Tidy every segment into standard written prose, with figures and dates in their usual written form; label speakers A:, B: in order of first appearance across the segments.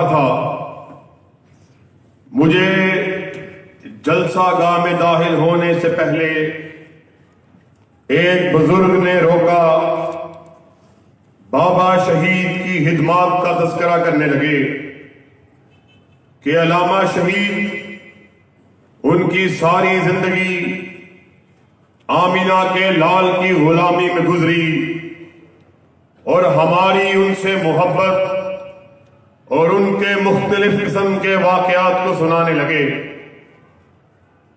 A: تھا، مجھے جلسہ گاہ میں داخل ہونے سے پہلے ایک بزرگ نے روکا، بابا شہید کی خدمات کا تذکرہ کرنے لگے کہ علامہ شہید ان کی ساری زندگی آمینہ کے لال کی غلامی میں گزری اور ہماری ان سے محبت اور ان کے مختلف قسم کے واقعات کو سنانے لگے۔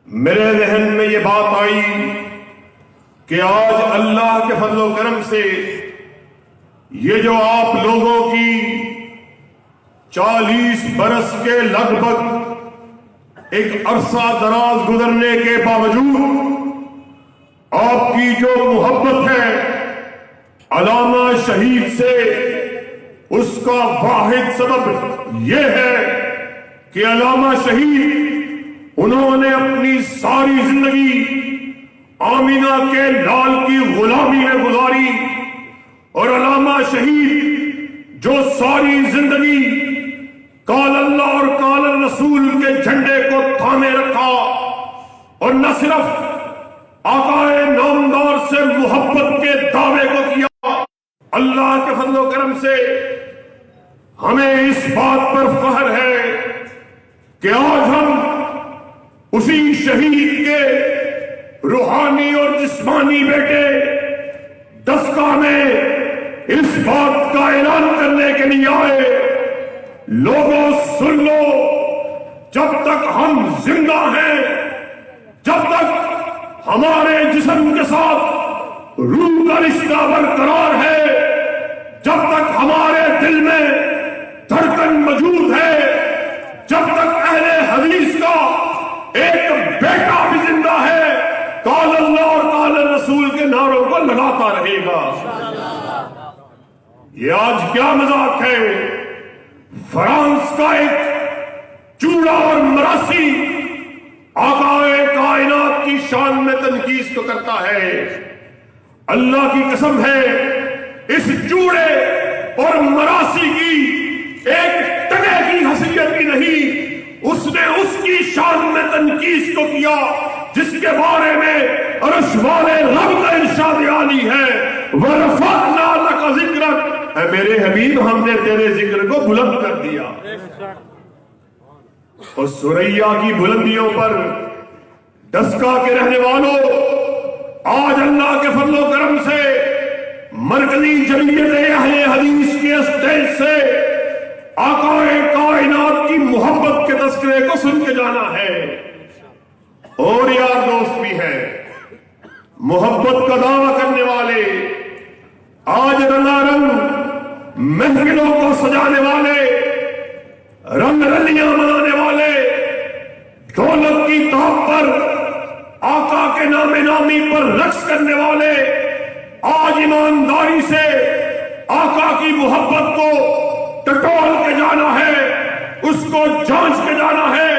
A: میرے ذہن میں یہ بات آئی کہ آج اللہ کے فضل و کرم سے یہ جو آپ لوگوں کی 40 برس کے لگ بھگ ایک عرصہ دراز گزرنے کے باوجود آپ کی جو محبت ہے علامہ شہید سے، اس کا واحد سبب یہ ہے کہ علامہ شہید انہوں نے اپنی ساری زندگی آمینہ کے لال کی غلامی میں گزاری، اور علامہ شہید جو ساری زندگی قال اللہ اور قال الرسول کے جھنڈے کو تھامے رکھا اور نہ صرف آقائے نامدار سے محبت کے دعوے کو کیا، اللہ کے فضل و کرم سے ہمیں اس بات پر فخر ہے کہ آج ہم اسی شہید کے روحانی اور جسمانی بیٹے دسکا میں اس بات کا اعلان کرنے کے لیے آئے، لوگوں سن لو، جب تک ہم زندہ ہیں، جب تک ہمارے جسم کے ساتھ روح کا رشتہ برقرار ہے، جب تک ہمارے دل میں دھڑکن موجود ہے، جب تک اہل حدیث کا ایک بیٹا بھی زندہ ہے، قال اللہ اور قال رسول کے نعروں کو لگاتا رہے گا۔ یہ آج کیا مذاق ہے؟ فرانس کا ایک چوڑا اور مراسی آقائے کائنات کی شان میں تنقید تو کرتا ہے، اللہ کی قسم ہے اس چوڑے اور مراسی کی ایک ٹکے کی حیثیت بھی نہیں، اس نے اس کی شان میں تنقید کو کیا جس کے بارے میں عرش والے رب کا ارشاد عالی ہے، وَرَفَعْنَا لَكَ ذِكْرَكَ، اے میرے حبیب ہم نے تیرے ذکر کو بلند کر دیا۔ اور سریا کی بلندیوں پر دسکا کے رہنے والوں، آج اللہ کے فضل و کرم سے مرکزی جمعیت اہل حدیث کے اسٹیج سے آقائے کائنات کی محبت کے تذکرے کو سن کے جانا ہے، اور یار دوست بھی ہے، محبت کا دعویٰ کرنے والے، آج رنگا رنگ محفلوں کو سجانے والے، رنگ رلیاں منانے والے، دولت کی طاق پر آقا کے نام نامی پر رقص کرنے والے، آج ایمانداری سے آقا کی محبت کو ٹٹول کے جانا ہے، اس کو جانچ کے جانا ہے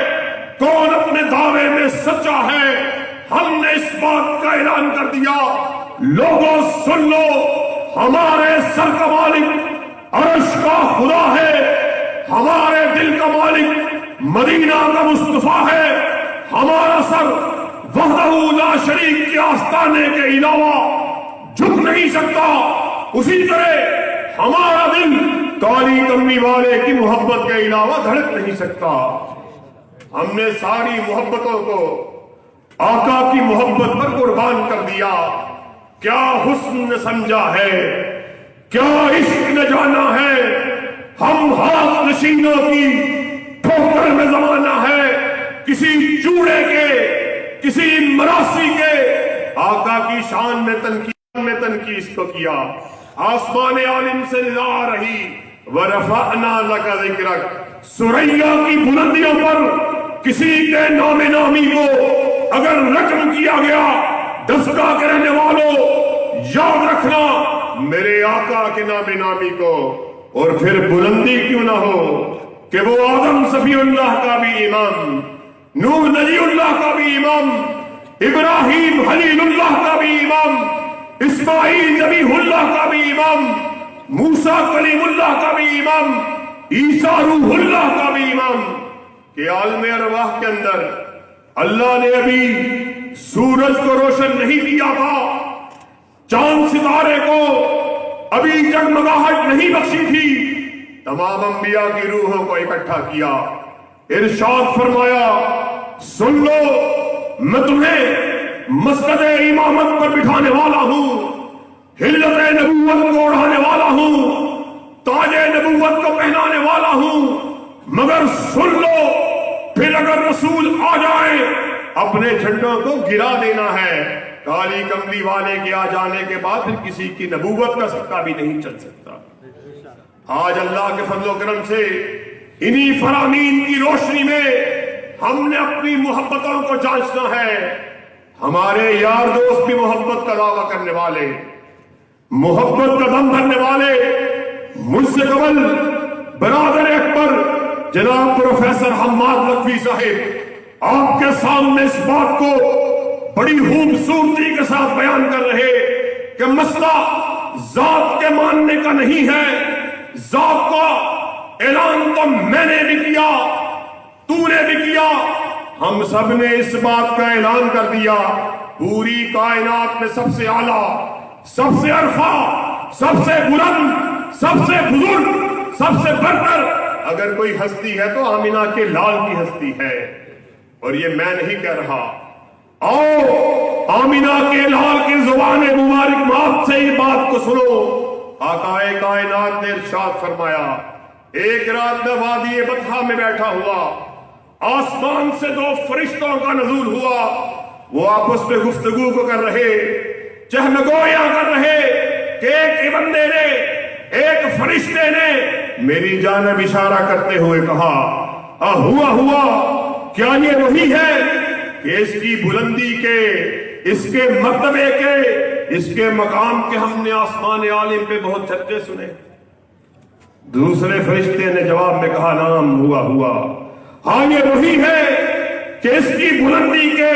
A: کون اپنے دعوے میں سچا ہے۔ ہم نے اس بات کا اعلان کر دیا، لوگوں سن لو، ہمارے سر کا مالک عرش کا خدا ہے، ہمارے دل کا مالک مدینہ کا مصطفیٰ ہے، ہمارا سر وحدہ لا شریک کے آستانے کے علاوہ جھک نہیں سکتا، اسی طرح ہمارا دل کالی کمنی والے کی محبت کے علاوہ دھڑک نہیں سکتا۔ ہم نے ساری محبتوں کو آقا کی محبت پر قربان کر دیا۔ کیا حسن نے سمجھا ہے، کیا عشق نے جانا ہے، ہم ہاتھ نشینوں کی ٹھوکر میں زمانہ ہے، کسی چوڑے کے، کسی مراسی کے آقا کی شان میں تنقید کو کیا۔ آسمان عالم سے ندا آ رہی، وَرَفَعْنَا لَكَ ذِكْرَكَ، سریا کی بلندیوں پر کسی کے نام نامی کو اگر رقم کیا گیا، دسکا کے رہنے والوں یاد رکھنا میرے آقا کے نام نامی کو، اور پھر بلندی کیوں نہ ہو کہ وہ آدم صفی اللہ کا بھی امام، نوح نبی اللہ کا بھی امام، ابراہیم خلیل اللہ کا بھی امام، اسماعیل ذبیح اللہ کا بھی امام، موسیٰ کلیم اللہ کا بھی امام، عیسیٰ روح اللہ کا بھی ایمان کہ عالم ارواح کے اندر اللہ نے ابھی سورج کو روشن نہیں کیا تھا، چاند ستارے کو ابھی جگمگاہٹ نہیں بخشی تھی، تمام انبیاء کی روحوں کو اکٹھا کیا، ارشاد فرمایا سن لو میں تمہیں مسند امامت پر بٹھانے والا ہوں، ہلت نبوت کو اڑانے والا ہوں، تاج نبوت کو پہنانے والا ہوں، مگر سن لو پھر اگر رسول آ جائے اپنے جھنڈوں کو گرا دینا ہے، کالی کملی والے کے آ جانے کے بعد پھر کسی کی نبوت کا سکہ بھی نہیں چل سکتا۔ آج اللہ کے فضل و کرم سے انہی فرامین کی روشنی میں ہم نے اپنی محبتوں کو جانچنا ہے۔ ہمارے یار دوست بھی محبت کا دعویٰ کرنے والے، محبت کا دم بھرنے والے، مجھ سے قبل برادر اکبر جناب پروفیسر حماد لکھوی صاحب آپ کے سامنے اس بات کو بڑی خوبصورتی کے ساتھ بیان کر رہے کہ مسئلہ ذات کے ماننے کا نہیں ہے، ذات کا اعلان تو میں نے بھی کیا، تو نے بھی کیا، ہم سب نے اس بات کا اعلان کر دیا، پوری کائنات میں سب سے اعلیٰ، سب سے عرفہ، سب سے بلند، سب سے بزرگ، سب سے برتر اگر کوئی ہستی ہے تو آمینہ کے لال کی ہستی ہے، اور یہ میں نہیں کہہ رہا۔ آؤ آمینہ کے لال کی زبان مبارک مات سے یہ بات کو سنو۔ آقا کائنات نے ارشاد فرمایا، ایک رات میں وادی بطحا میں بیٹھا ہوا، آسمان سے دو فرشتوں کا نزول ہوا، وہ آپس میں گفتگو کو کر رہے، چہمگویاں کر رہے کہ ایک بندے نے، ایک فرشتے نے میری جانب اشارہ کرتے ہوئے کہا ہوا کیا یہ وہی ہے کہ اس کی بلندی کے، اس کے مرتبے کے، اس کے مقام کے ہم نے آسمان عالم پہ بہت چرچے سنے؟ دوسرے فرشتے نے جواب میں کہا نام ہوا، ہاں یہ وہی ہے کہ اس کی بلندی کے،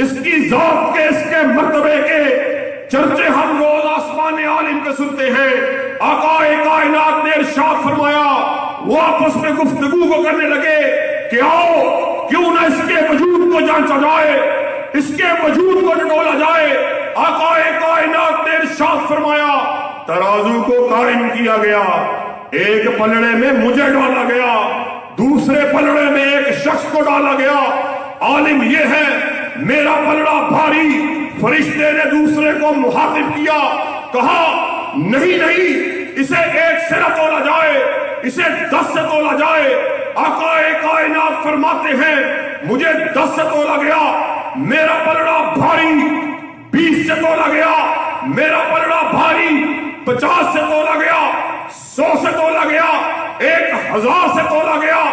A: اس کی ذات کے، اس کے مرتبے کے چرچے ہم روز آسمان عالم پہ سنتے ہیں۔ آقا کائنات نے ارشاد فرمایا، وہ آپس میں گفتگو کو کرنے لگے کہ آؤ کیوں نہ اس کے وجود کو جانچا جائے، اس کے وجود کو ٹٹولا جائے۔ آقا کائنات نے ارشاد فرمایا، ترازو کو قائم کیا گیا، ایک پلڑے میں مجھے ڈالا گیا، دوسرے پلڑے میں ایک شخص کو ڈالا گیا، عالم یہ ہے میرا پلڑا بھاری۔ فرشتے نے دوسرے کو مخاطب کیا، کہا نہیں اسے ایک سے نہ تولا جائے، اسے 10 سے تولا جائے۔ آقا کائنات فرماتے ہیں مجھے 10 سے تولا گیا، میرا پلڑا بھاری، 20 سے تولا گیا، میرا پلڑا بھاری، 50 سے تولا گیا، 100 سے تولا گیا، 1000 سے تولا گیا،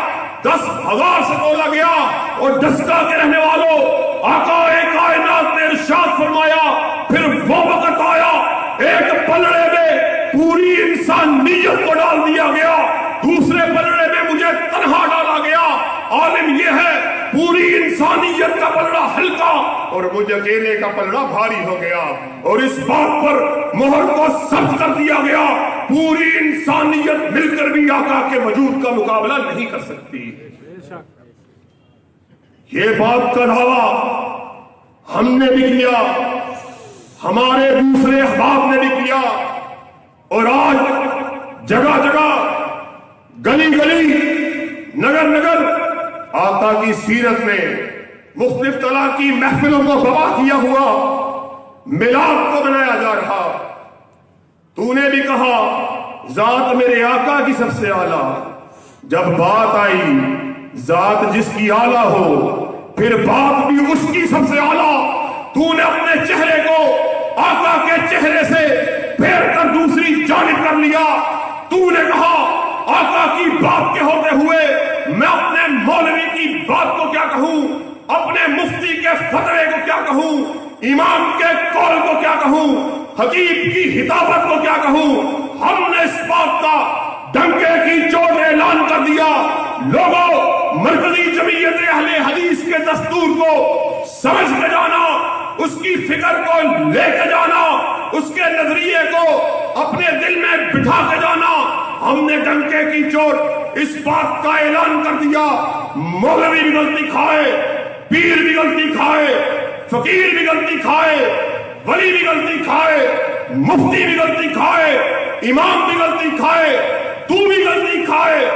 A: 10,000 سے تولا گیا۔ اور دسکا کے رہنے والوں، آقا کائنات نے ارشاد فرمایا پھر وہ وقت آیا ایک پلڑے میں پوری انسانیت کو ڈال دیا گیا، دوسرے پلڑے میں مجھے تنہا ڈالا گیا۔ عالم یہ ہے پوری انسانیت کا پلڑا ہلکا اور مجھ اکیلے کا پلڑا بھاری ہو گیا، اور اس بات پر مہر کو ثبت کر دیا گیا، پوری انسانیت مل کر بھی آقا کے وجود کا مقابلہ نہیں کر سکتی۔ یہ بات کا دعویٰ ہم نے بھی کیا، ہمارے دوسرے احباب نے بھی کیا، اور آج جگہ جگہ، گلی گلی، نگر نگر آقا کی سیرت میں مختلف طرح کی محفلوں کو بوا کیا ہوا، میلاد کو بنایا جا رہا۔ تو نے بھی کہا ذات میرے آقا کی سب سے اعلیٰ، جب بات آئی ذات جس کی اعلیٰ ہو پھر بات بھی اس کی سب سے اعلیٰ، تو نے اپنے چہرے کو آقا کے چہرے سے پھیر کر دوسری جانب کر لیا۔ تو نے کہا آقا کی بات کے ہوتے ہوئے میں اپنے مولوی کی بات کو کیا کہوں، اپنے مفتی کے فتوے کو کیا کہوں، امام کے قول کو کیا کہوں، حکیم کی خطابت کو کیا کہوں۔ ہم نے اس بات کا ڈنکے کی چوٹ اعلان کر دیا، لوگوں مرکزی جمعیت اہل حدیث کے دستور کو سمجھ کے جانا، اس کی فکر کو لے کے جانا، اس کے نظریے کو اپنے دل میں بٹھا کے جانا۔ ہم نے ڈنکے کی چوٹ اس بات کا اعلان کر دیا، مولوی بھی غلطی کھائے، پیر بھی غلطی کھائے، فقیر بھی غلطی کھائے، ولی بھی غلطی کھائے، مفتی بھی غلطی کھائے، امام بھی غلطی کھائے، تو بھی غلطی کھائے،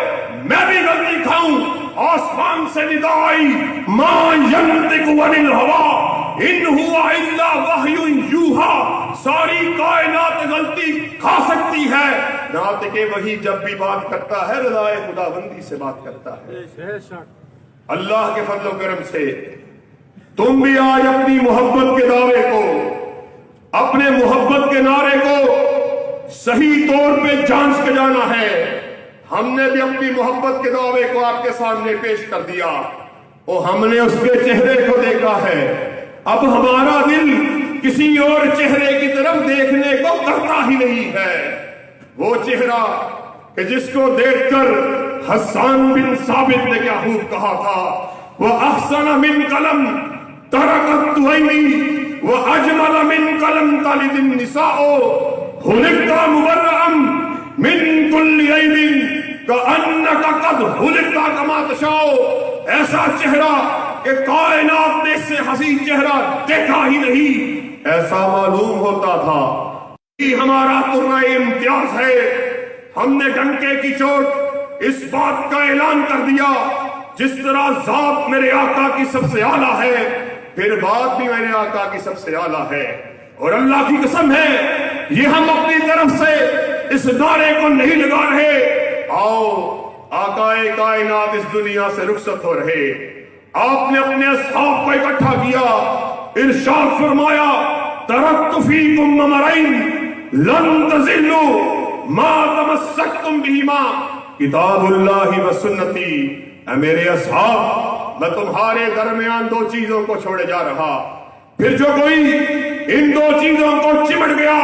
A: میں بھی غلطی کھاؤں، آسمان سے ندا آئی، ما ینطق عن الہوی ان ہوا الا وحی یوحی، ساری کائنات غلطی کھا سکتی ہے، ناطق وحی جب بھی بات کرتا ہے رضائے خداوندی سے بات کرتا ہے۔ اللہ کے فضل و کرم سے تم بھی آج اپنی محبت کے دعوے کو، اپنے محبت کے نعرے کو صحیح طور پہ جانچ کے جانا ہے۔ ہم نے بھی اپنی محبت کے دعوے کو آپ کے سامنے پیش کر دیا، اور ہم نے اس کے چہرے کو دیکھا ہے، اب ہمارا دل کسی اور چہرے کی طرف دیکھنے کو کرتا ہی نہیں ہے۔ وہ چہرہ کہ جس کو دیکھ کر حسان بن ثابت نے کیا خوب کہا تھا، وہ احسن من قلم ترکت عینی وہ اجمل من قلم تلد النساء خلقت مبرئا من کل عیب کأنک قد خلقت کما تشاء، ایسا چہرہ کہ کائنات نے اس سے حسین چہرہ دیکھا ہی نہیں، ایسا معلوم ہوتا تھا۔ یہ ہمارا قرہ امتیاز ہے، ہم نے ڈنکے کی چوٹ اس بات کا اعلان کر دیا، جس طرح ذات میرے آقا کی سب سے اعلیٰ ہے، پھر بات بھی میرے آقا کی سب سے اعلیٰ ہے، اور اللہ کی قسم ہے یہ ہم اپنی طرف سے اس نعرے کو نہیں لگا رہے، آؤ آقا کائنات اس دنیا سے رخصت ہو رہے، آپ نے اپنے اصحاب کو اکٹھا کیا، ارشاد فرمایا ترکت فیکم امرین لن تضلوا ما تمسکتم بہما کتاب اللہ و سنتی، اے میرے اصحاب میں تمہارے درمیان دو چیزوں کو چھوڑے جا رہا، پھر جو کوئی ان دو چیزوں کو چمٹ گیا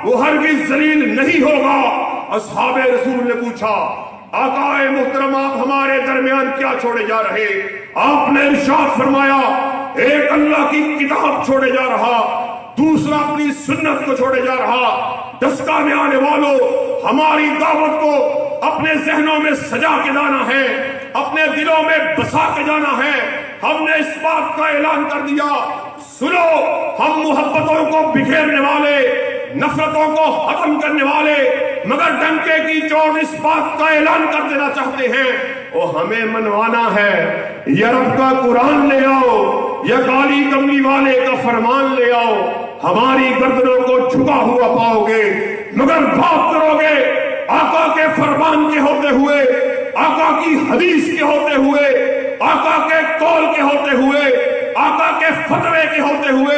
A: وہ ہرگز ذلیل نہیں ہوگا۔ اصحاب رسول نے پوچھا آقا محترم آپ ہمارے درمیان کیا چھوڑے جا رہے؟ آپ نے ارشاد فرمایا ایک اللہ کی کتاب چھوڑے جا رہا، دوسرا اپنی سنت کو چھوڑے جا رہا۔ دسکا میں آنے والوں، ہماری دعوت کو اپنے ذہنوں میں سجا کے لانا ہے، اپنے دلوں میں بسا کے جانا ہے۔ ہم نے اس بات کا اعلان کر دیا، سنو ہم محبتوں کو بکھیرنے والے، نفرتوں کو ختم کرنے والے، مگر ڈنکے کی چوٹ اس بات کا اعلان کر دینا چاہتے ہیں، اور ہمیں منوانا ہے، یا رب کا قرآن لے آؤ یا کالی کملی والے کا فرمان لے آؤ، ہماری گردنوں کو جھکا ہوا پاؤ گے، مگر بات کرو گے آقا کے فرمان کے ہوتے ہوئے، آقا کی حدیث کے ہوتے ہوئے، آقا کے قول کے ہوتے ہوئے، آقا کے فتوے کے ہوتے ہوئے،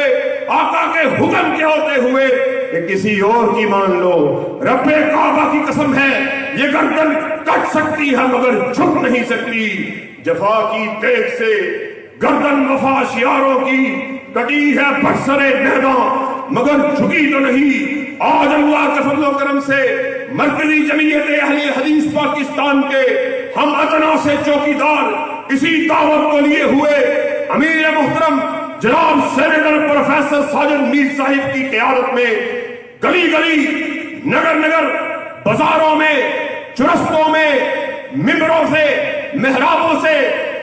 A: آقا کے حکم کے ہوتے ہوئے، کہ کسی اور کی مان لو۔ رب کعبہ کی قسم ہے یہ گردن کٹ سکتی ہے مگر جھک نہیں سکتی۔ جفا کی تیغ سے گردن وفا شیاروں کی کٹی ہے برسر میدان مگر جھکی تو نہیں۔ آج اللہ کے فضل و کرم سے مرکزی جمعیت اہل حدیث پاکستان کے ہم ادنا سے چوکیدار اسی دعوت کو لیے ہوئے امیر محترم جناب سینیٹر پروفیسر ساجد میر صاحب کی قیادت میں گلی گلی، نگر نگر، بازاروں میں، چرستوں میں، ممبروں سے، محرابوں سے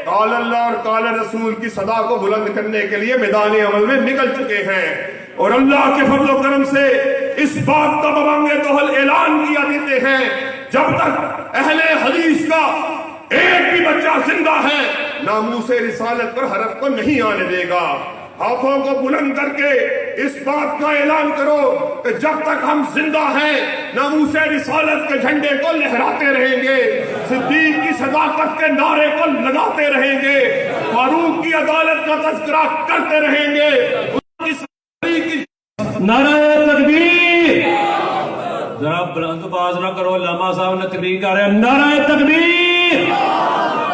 A: قال اللہ اور قال رسول کی صدا کو بلند کرنے کے لیے میدان عمل میں نکل چکے ہیں، اور اللہ کے فضل و کرم سے اس بات کا ببانگ توحل اعلان کیا دیتے ہیں جب تک اہل حدیث کا ایک بھی بچہ زندہ ہے ناموس رسالت پر حرف کو نہیں آنے دے گا۔ ہاتھوں کو بلند کر کے اس بات کا اعلان کرو کہ جب تک ہم زندہ ہیں ناموس رسالت کے جھنڈے کو لہراتے رہیں گے، صدیق کی صداقت کے نعرے کو لگاتے رہیں گے، فاروق کی عدالت کا تذکرہ کرتے رہیں گے،
B: نعرہ تکبیر، ذرا بلند آواز نہ کرو، علامہ صاحب نے تقریر کر رہے ہیں، نعرہ تکبیر،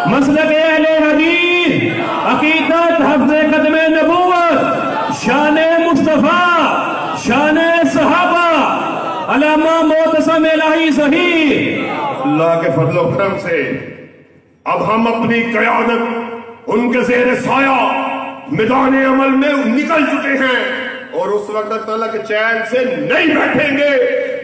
B: مسلک اہل حدیث، عقیدت حفظ قدم نبوت، شان مصطفیٰ، شان صحابہ، علامہ معتصم الہی صحیح۔
A: اللہ کے فضل و کرم سے اب ہم اپنی قیادت ان کے زیر سایہ میدان عمل میں نکل چکے ہیں، اور اس وقت تلک چین سے نہیں بیٹھیں گے